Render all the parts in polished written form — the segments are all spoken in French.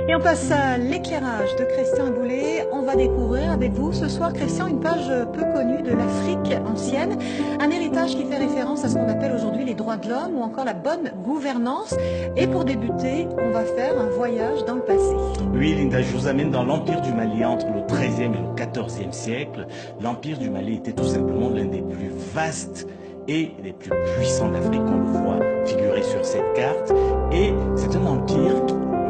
Et on passe à l'éclairage de Christian Boulet. On va découvrir avec vous ce soir, Christian, une page peu connue de l'Afrique ancienne, un héritage qui fait référence à ce qu'on appelle aujourd'hui les droits de l'homme ou encore la bonne gouvernance. Et pour débuter, on va faire un voyage dans le passé. Oui, Linda, je vous amène dans l'Empire du Mali entre le XIIIe et le XIVe siècle. L'Empire du Mali était tout simplement l'un des plus vastes et les plus puissants d'Afrique, on le voit figurer sur cette carte. Et c'est un empire,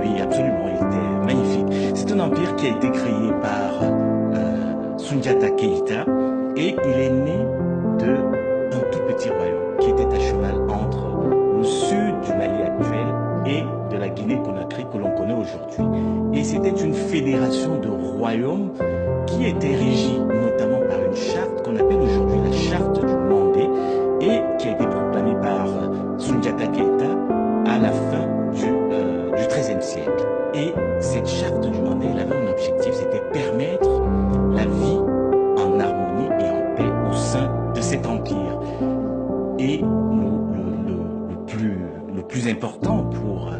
oui, absolument, il était magnifique. C'est un empire qui a été créé par Soundiata Keïta et il est né d'un tout petit royaume qui était à cheval entre le sud du Mali actuel et de la Guinée-Conakry que l'on connaît aujourd'hui. Et c'était une fédération de royaumes qui était régie notamment par une charte qu'on appelle aujourd'hui la charte du Mandé et qui a été proclamée par Soundiata Keïta à la fin du XIIIe siècle. Et cette charte du Mandé, elle avait un objectif, c'était permettre la vie en harmonie et en paix au sein de cet empire. Et le plus important pour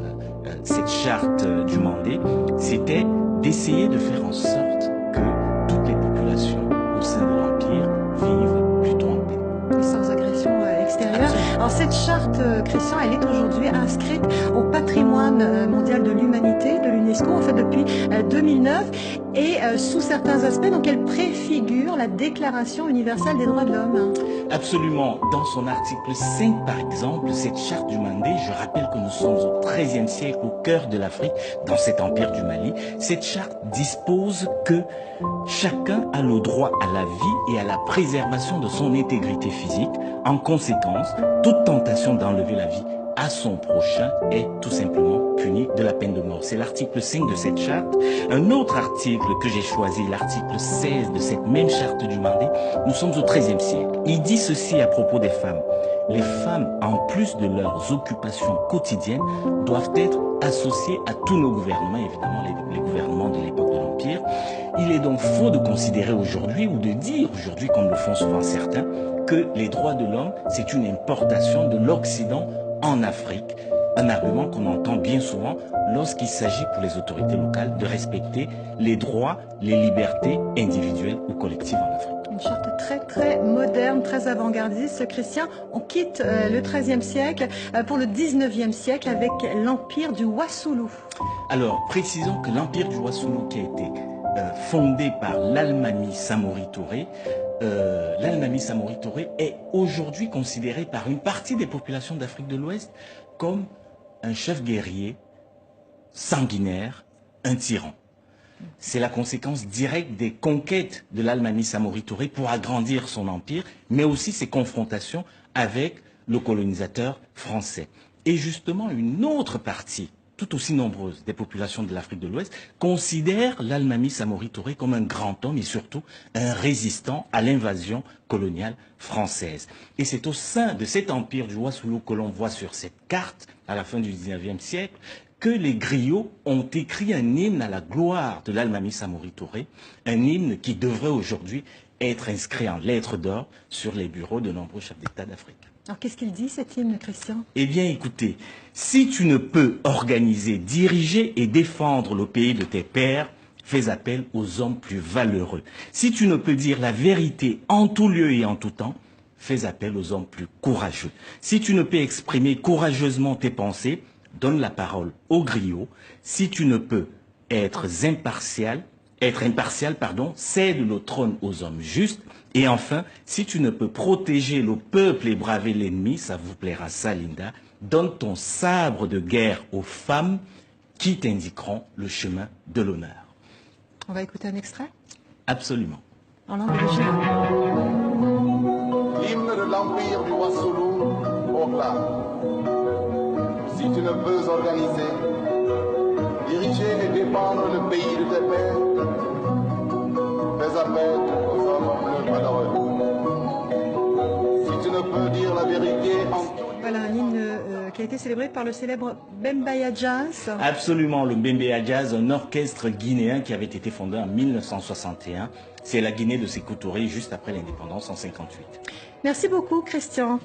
cette charte du Mandé, c'était d'essayer de faire en sorte que toutes les populations au sein de l'empire vivent plutôt en paix. Et sans agression extérieure. Alors cette charte, Christian, elle est aujourd'hui inscrite au patrimoine mondial de l'humanité de l'UNESCO, en fait depuis 2009, et sous certains aspects, donc elle préfigure la Déclaration universelle des droits de l'homme. Absolument. Dans son article 5, par exemple, cette charte du Mandé, je rappelle que nous sommes au XIIIe siècle, au cœur de l'Afrique, dans cet empire du Mali. Cette charte dispose que chacun a le droit à la vie et à la préservation de son intégrité physique. En conséquence, toute tentation d'enlever la vie à son prochain est tout simplement puni de la peine de mort. C'est l'article 5 de cette charte. Un autre article que j'ai choisi, l'article 16 de cette même charte du Mandé, nous sommes au XIIIe siècle. Il dit ceci à propos des femmes. Les femmes, en plus de leurs occupations quotidiennes, doivent être associées à tous nos gouvernements, évidemment les gouvernements de l'époque de l'Empire. Il est donc faux de considérer aujourd'hui, ou de dire aujourd'hui, comme le font souvent certains, que les droits de l'homme, c'est une importation de l'Occident en Afrique, un argument qu'on entend bien souvent lorsqu'il s'agit pour les autorités locales de respecter les droits, les libertés individuelles ou collectives en Afrique. Une charte très moderne, très avant-gardiste. Christian, on quitte le XIIIe siècle pour le XIXe siècle avec l'empire du Wassoulou. Alors, précisons que l'empire du Wassoulou qui a été fondé par l'Almami Samori Touré, l'Almami Samori Touré est aujourd'hui considéré par une partie des populations d'Afrique de l'Ouest comme un chef guerrier sanguinaire, un tyran. C'est la conséquence directe des conquêtes de l'Almami Samori Touré pour agrandir son empire, mais aussi ses confrontations avec le colonisateur français. Et justement, une autre partie, tout aussi nombreuse, des populations de l'Afrique de l'Ouest, considère l'Almami Samori Touré comme un grand homme et surtout un résistant à l'invasion coloniale française. Et c'est au sein de cet empire du Wassoulou que l'on voit sur cette carte, à la fin du XIXe siècle, que les griots ont écrit un hymne à la gloire de l'Almami Samori Touré, un hymne qui devrait aujourd'hui être inscrit en lettres d'or sur les bureaux de nombreux chefs d'État d'Afrique. Alors qu'est-ce qu'il dit cet hymne, Christian? Eh bien écoutez, si tu ne peux organiser, diriger et défendre le pays de tes pères, fais appel aux hommes plus valeureux. Si tu ne peux dire la vérité en tout lieu et en tout temps, fais appel aux hommes plus courageux. Si tu ne peux exprimer courageusement tes pensées, donne la parole aux griots. Si tu ne peux être impartial, cède le trône aux hommes justes. Et enfin, si tu ne peux protéger le peuple et braver l'ennemi, ça vous plaira ça, Linda, donne ton sabre de guerre aux femmes qui t'indiqueront le chemin de l'honneur. On va écouter un extrait? Absolument. En langue originale. L'hymne de l'empire du Wassoulou proclame: si tu ne peux organiser, diriger et défendre le pays de tes pères, fais appel aux hommes plus malheureux. Si tu ne peux dire la vérité en tout. Voilà un hymne qui a été célébré par le célèbre Bembeya Jazz. Absolument, le Bembeya Jazz, un orchestre guinéen qui avait été fondé en 1961. C'est la Guinée de Sékou Touré juste après l'indépendance en 1958. Merci beaucoup, Christian.